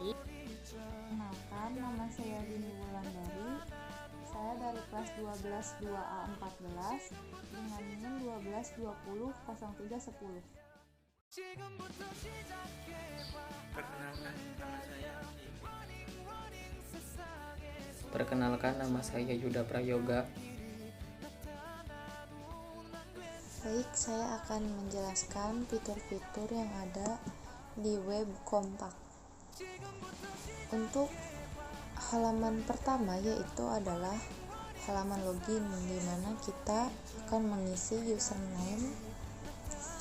Kenalkan, nama saya Dini Wulandari. Saya dari kelas 12 2A14 dengan NIM 12200310. Perkenalkan, nama saya Yuda Prayoga. Baik, saya akan menjelaskan fitur-fitur yang ada di web Kompak. Untuk halaman pertama yaitu adalah halaman login, di mana kita akan mengisi username,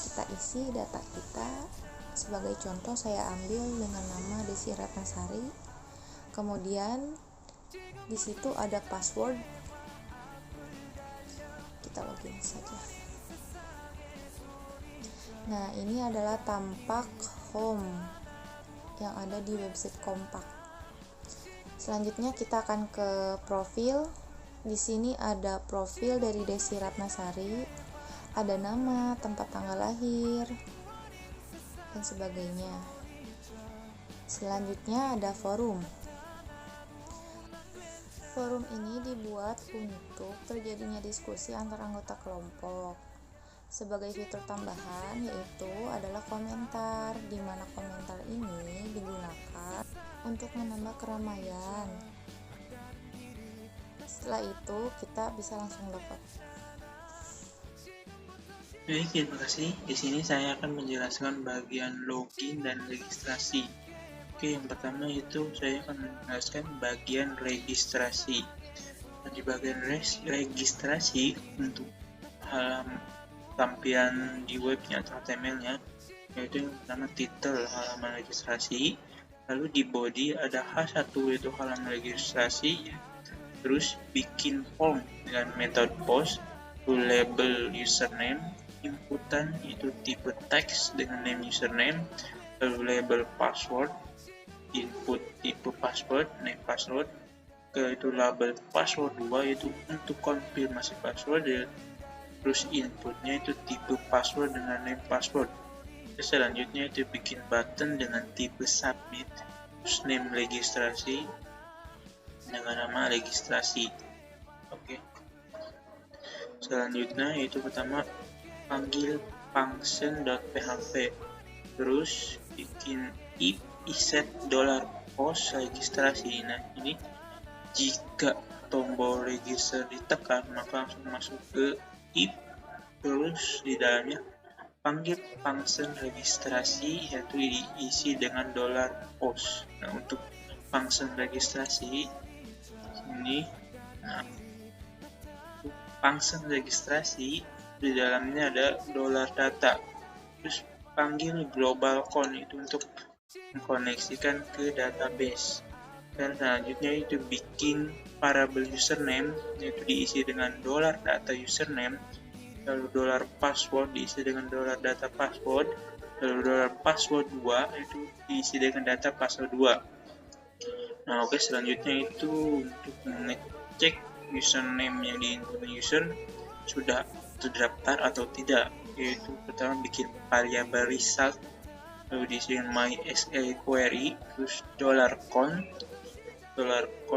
kita isi data kita. Sebagai contoh saya ambil dengan nama Desi Ratnasari. Kemudian di situ ada password. Kita login saja. Nah, ini adalah tampak home yang ada di website Kompak. Selanjutnya kita akan ke profil. Di sini ada profil dari Desi Ratnasari, ada nama, tempat tanggal lahir, dan sebagainya. Selanjutnya ada forum. Forum ini dibuat untuk terjadinya diskusi antar anggota kelompok. Sebagai fitur tambahan yaitu adalah komentar, di mana komentar ini digunakan untuk menambah keramaian. Setelah itu kita bisa langsung logout. Baik, terima kasih. Di sini saya akan menjelaskan bagian login dan registrasi. Oke, yang pertama itu saya akan menjelaskan bagian registrasi. Nah, di bagian registrasi untuk tampilan di webnya atau HTML-nya, yaitu yang pertama title halaman registrasi, lalu di body ada H1 yaitu halaman registrasi, terus bikin form dengan metode post, lalu label username, inputan itu tipe teks dengan name username, lalu label password, input tipe password, name password, itu label password 2 yaitu untuk konfirmasi password, terus inputnya itu tipe password dengan name password. Terus selanjutnya itu bikin button dengan tipe submit, terus name registrasi dengan nama registrasi. Oke. Selanjutnya itu pertama panggil function.php, terus bikin if iset $post registrasi. Nah, ini jika tombol register ditekan maka langsung masuk ke if, terus di dalamnya panggil function registrasi yaitu diisi dengan $post. Nah, untuk function registrasi ini, function registrasi di dalamnya ada $data, terus panggil global con itu untuk mengkoneksikan ke database. Dan selanjutnya itu bikin variable username yaitu diisi dengan $data username, lalu $password diisi dengan $data password, lalu $password 2 itu diisi dengan data password 2. Nah, oke, selanjutnya itu untuk mengecek username yang diinput user sudah terdaftar atau tidak, yaitu pertama bikin variable result, lalu diisi dengan MySQL query, terus $con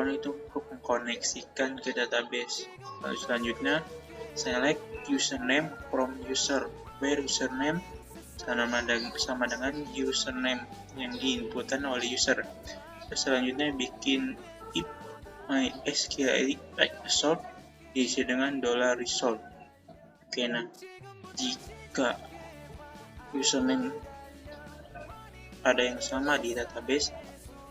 itu untuk mengkoneksikan ke database. Lalu selanjutnya select username from user, where username sama dengan username yang diinputan oleh user. Terus selanjutnya bikin if MySQL result diisi dengan $result. Oke, nah jika username ada yang sama di database,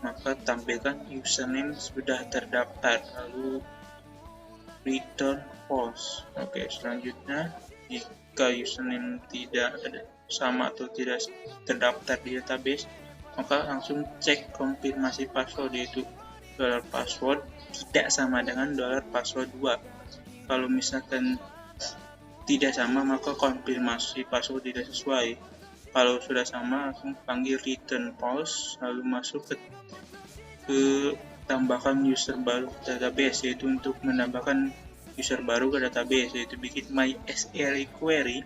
maka tampilkan username sudah terdaftar, lalu return false. Oke, selanjutnya jika username tidak ada sama atau tidak terdaftar di database, maka langsung cek konfirmasi password yaitu $password tidak sama dengan $password 2. Kalau misalkan tidak sama maka konfirmasi password tidak sesuai. Kalau sudah sama langsung panggil return false, lalu masuk ke tambahkan user baru ke database, yaitu untuk menambahkan user baru ke database, yaitu bikin MySQL query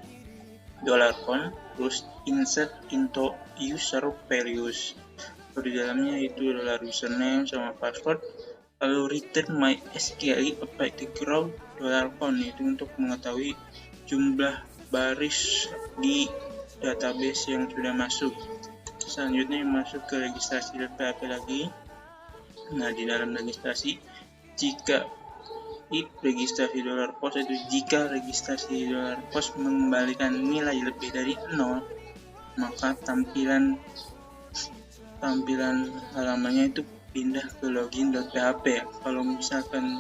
$con, terus insert into user values, Kalau di dalamnya itu adalah username sama password. Lalu return MySQL apply to grow $con itu untuk mengetahui jumlah baris di database yang sudah masuk. Selanjutnya masuk ke registrasi .php lagi. Nah, di dalam registrasi, jika if registrasi $post itu jika registrasi $post mengembalikan nilai lebih dari 0, maka tampilan halamannya itu pindah ke login.php. Kalau misalkan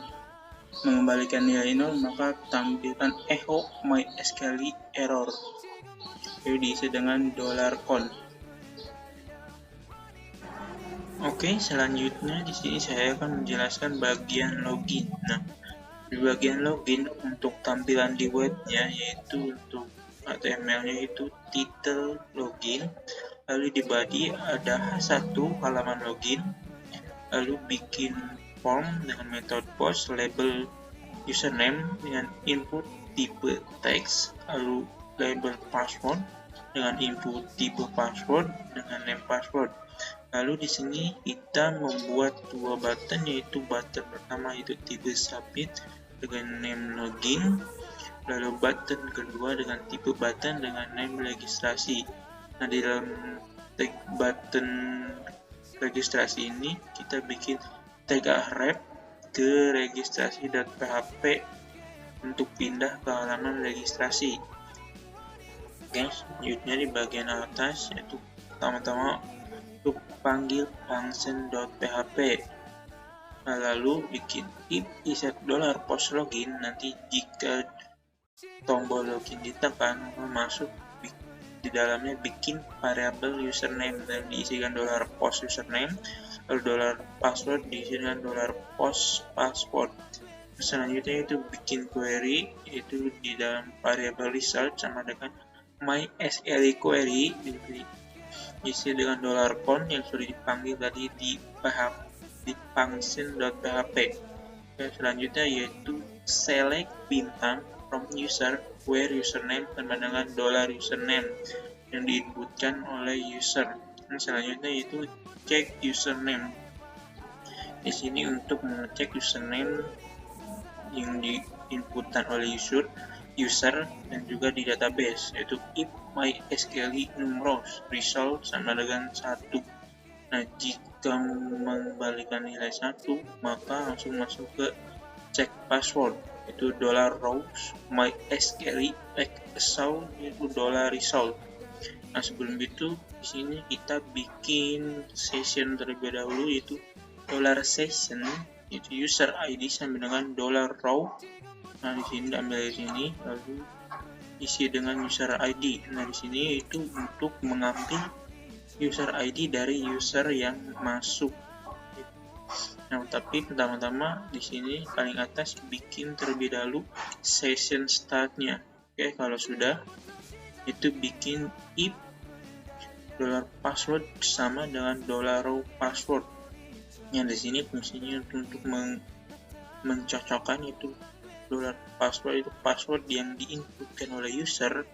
mengembalikan nilai 0, maka tampilkan echo MySQL error. Itu diisi dengan $con. Oke, selanjutnya di sini saya akan menjelaskan bagian login. Nah, di bagian login untuk tampilan di webnya, yaitu untuk HTML-nya itu title login, lalu di body ada satu halaman login, lalu bikin form dengan metode post, label username dengan input tipe teks, lalu label password dengan input tipe password dengan name password. Lalu di sini kita membuat dua button, yaitu button pertama itu tipe submit dengan name login, lalu button kedua dengan tipe button dengan name registrasi. Nah, di dalam button registrasi ini kita bikin tag wrap ke registrasi.php untuk pindah ke halaman registrasi. Oke, selanjutnya di bagian atas yaitu pertama-tama untuk panggil function.php. Nah, lalu bikin if iset $post login, nanti jika tombol login ditekan masuk di dalamnya bikin variabel username dan diisikan $post username, lalu $password diisi dengan $post password. Selanjutnya itu bikin query, yaitu di dalam variabel result sama dengan MySQL query diisi dengan $con yang sudah dipanggil tadi di function.php. Selanjutnya yaitu select bintang from user where username sama dengan $username yang diinputkan oleh user. Selanjutnya itu check username. Di sini untuk mengecek username yang diinputkan oleh user dan juga di database, yaitu if MySQL numerous result sama dengan 1. Nah, jika mengembalikan nilai 1, maka langsung masuk ke check password, itu $rows MySQL exhaust itu $result. Nah, sebelum itu di sini kita bikin session terlebih dahulu, yaitu $session itu user ID sama dengan $row. Nah, di sini ambil dari sini, lalu isi dengan user ID. Nah, di sini itu untuk mengambil user ID dari user yang masuk. Nah, tapi pertama-tama di sini paling atas bikin terlebih dahulu session startnya. Oke, kalau sudah itu bikin if $password sama dengan $row password. Yang di sini fungsinya untuk mencocokkan itu $password itu password yang diinputkan oleh user,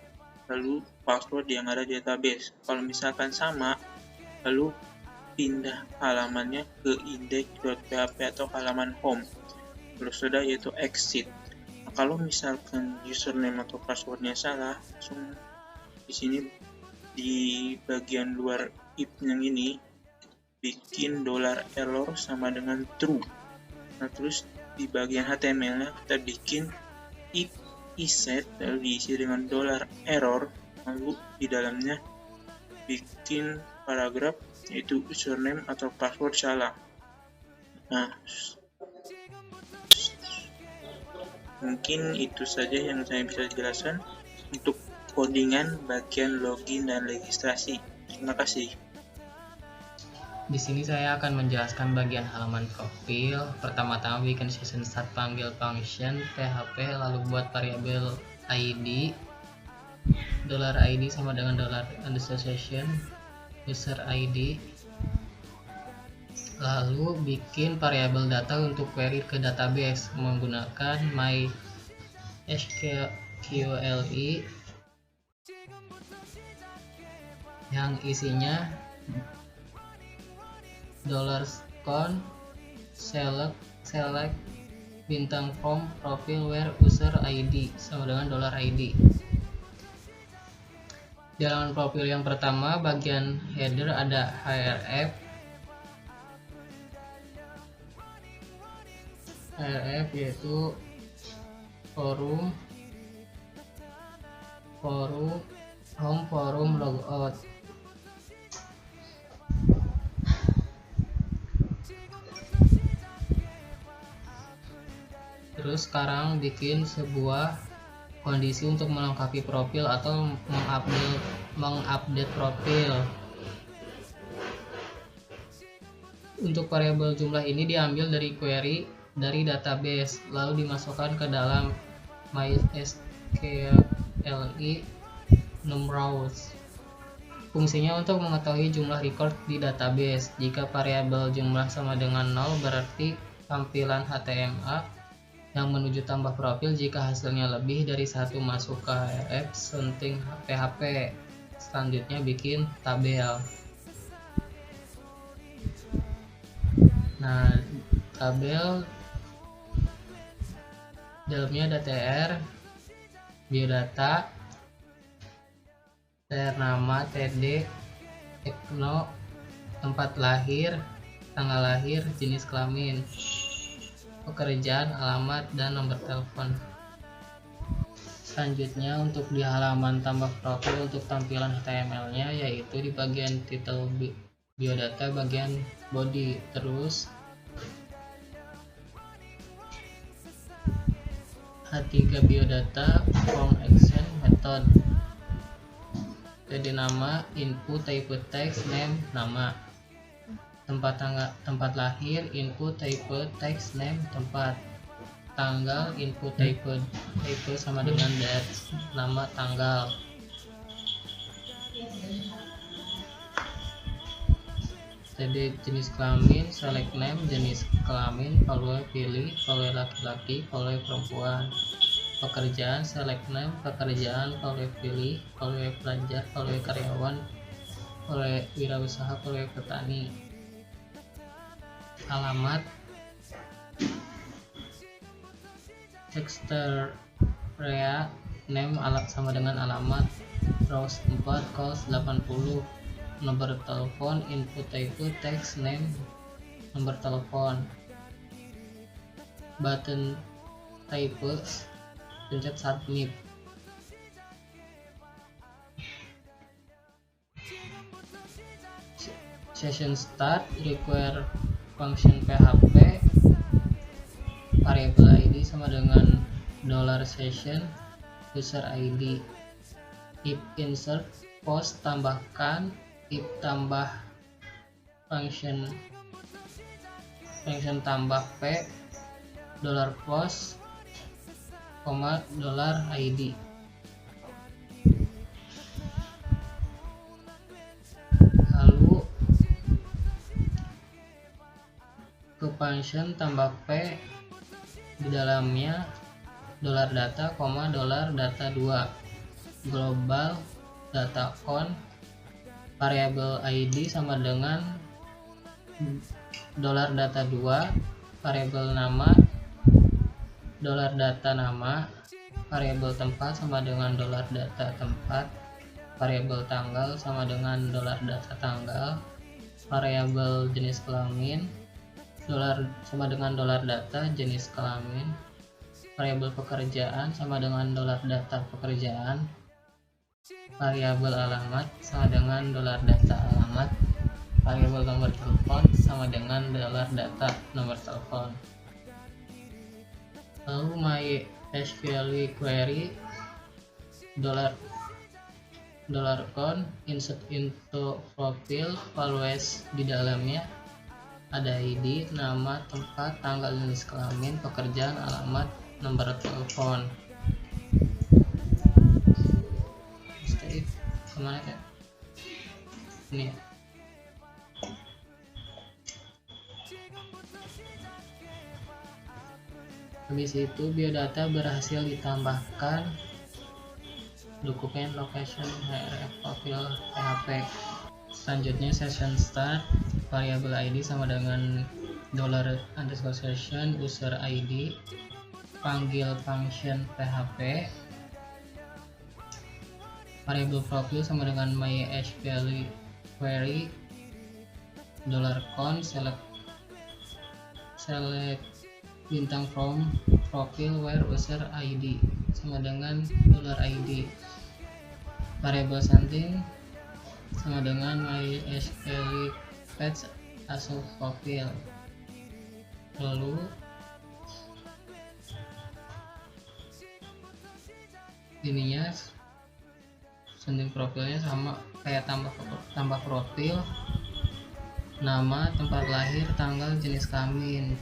lalu password yang ada di database. Kalau misalkan sama, lalu pindah halamannya ke index.php atau halaman home. Kalau sudah yaitu exit. Nah, kalau misalkan username atau passwordnya salah, langsung di sini di bagian luar if yang ini bikin $error sama dengan true. Nah, terus di bagian HTML-nya kita bikin if iset lalu diisi dengan $error, lalu di dalamnya bikin paragraf yaitu username atau password salah. Nah, mungkin itu saja yang saya bisa jelaskan untuk codingan bagian login dan registrasi. Terima kasih. Di sini saya akan menjelaskan bagian halaman profil. Pertama-tama bikin session start, panggil function PHP, lalu buat variabel ID, $ID sama dengan $session user ID, lalu bikin variabel data untuk query ke database menggunakan MySQL yang isinya $con select bintang from profile where user ID sama dengan $ID. Di halaman profil yang pertama, bagian header ada href yaitu forum, home, forum, logout. Terus sekarang bikin sebuah kondisi untuk melengkapi profil atau mengupdate profil. Untuk variabel jumlah ini diambil dari query dari database, lalu dimasukkan ke dalam MySQL numRows. Fungsinya untuk mengetahui jumlah record di database. Jika variabel jumlah sama dengan 0, berarti tampilan HTML yang menuju tambah profil. Jika hasilnya lebih dari 1, masuk ke href setting php. Selanjutnya bikin tabel. Nah, tabel dalamnya ada tr, biodata, tr nama, td, ekno, tempat lahir, tanggal lahir, jenis kelamin, pekerjaan, alamat, dan nomor telepon. Selanjutnya untuk di halaman tambah profil untuk tampilan HTML-nya, yaitu di bagian title biodata bagian body. Terus H3 biodata form action method. Jadi nama, input, type text, name, nama. Tempat lahir, input, type text, name, tempat. Tanggal, input, type sama dengan date, nama, tanggal. Jadi jenis kelamin, select name, jenis kelamin, kalau pilih, kalau laki-laki, kalau perempuan. Pekerjaan, select name, pekerjaan, kalau pilih, kalau pelajar, kalau karyawan, kalau wirausaha, kalau petani. Alamat, Exteria name, alat sama dengan alamat. Rows 4, calls 80. Nomor telepon, input type text, name, nomor telepon. Button type, pencet submit. Session start, require function PHP, variable ID sama dengan $session, user ID. If insert post, tambahkan. If tambah function tambah p, $post, $ID. Lalu ke function tambah p, di dalamnya $data, $data2, global data on, variabel ID sama dengan $data2, variabel nama, $data nama, variabel tempat sama dengan $data tempat, variabel tanggal sama dengan $data tanggal, variabel jenis kelamin sama dengan $data jenis kelamin, variabel pekerjaan sama dengan $data pekerjaan, variabel alamat sama dengan $data alamat, variabel nomor telepon sama dengan $data nomor telepon. Lalu MySQL query $con insert into profile values, di dalamnya ada ID, nama, tempat, tanggal, jenis kelamin, pekerjaan, alamat, nomor telepon. Kemana kan? Ini. Habis itu biodata berhasil ditambahkan dokumen location href profil PHP. Selanjutnya session start, variabel ID sama dengan $_session user ID, panggil function PHP, variabel profil sama dengan MySQL query, $con select bintang from profile where user ID sama dengan $id, variabel something sama dengan MySQL fetch asal profile. Lalu ininya sending profilnya sama kayak tambah profil, nama, tempat lahir, tanggal, jenis kelamin.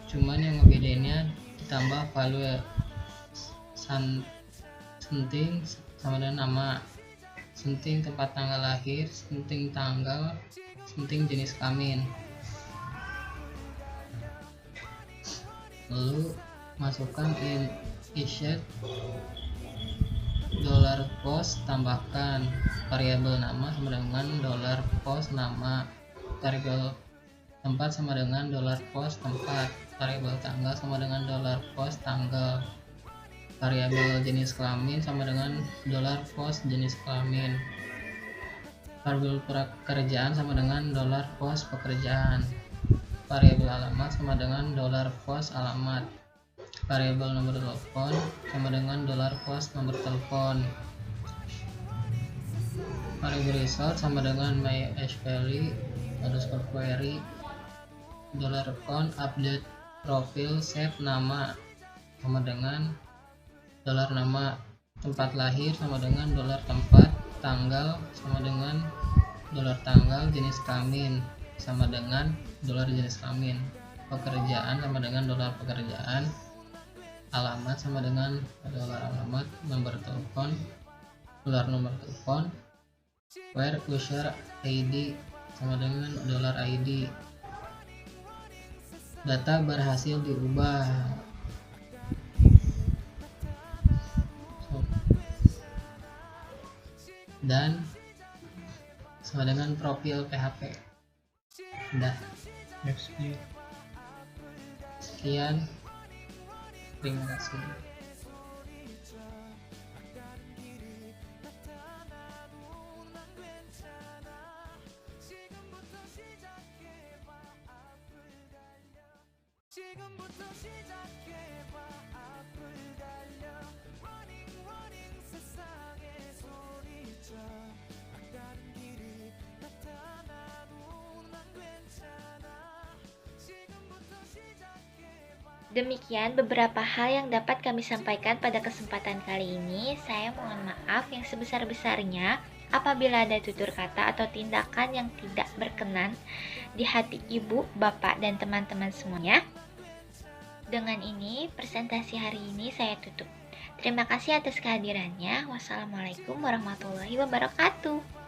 Cuman yang ngebedainnya ditambah value something sama dengan nama, something tempat tanggal lahir, something tanggal, something jenis kelamin. Lalu masukkan inset $post, tambahkan variabel nama sama dengan $post nama, variabel tempat sama dengan $post tempat, variabel tanggal sama dengan $post tanggal, variabel jenis kelamin sama dengan $post jenis kelamin, variabel pekerjaan sama dengan $post pekerjaan, variabel alamat sama dengan $post alamat, variabel nomor telepon sama dengan $post nomor telepon, variabel result sama dengan MySQL _query, $con update profil save nama sama dengan $nama, tempat lahir sama dengan $tempat, tanggal sama dengan $tanggal, jenis kelamin sama dengan $jenis kelamin, pekerjaan sama dengan $pekerjaan, alamat sama dengan $alamat, nomor telepon nomor telepon, where user ID sama dengan $id. Data berhasil diubah. Dan sama dengan profil PHP. Udah. Next view. Sekian. Terima kasih. 지금부터 시작해봐 앞을 달려 running 세상에 소리쳐 다른 길이 나타나도 난 괜찮아 지금부터 시작해봐. Demikian beberapa hal yang dapat kami sampaikan pada kesempatan kali ini. Saya mohon maaf yang sebesar-besarnya apabila ada tutur kata atau tindakan yang tidak berkenan di hati ibu, bapak, dan teman-teman semuanya. Dengan ini, presentasi hari ini saya tutup. Terima kasih atas kehadirannya. Wassalamualaikum warahmatullahi wabarakatuh.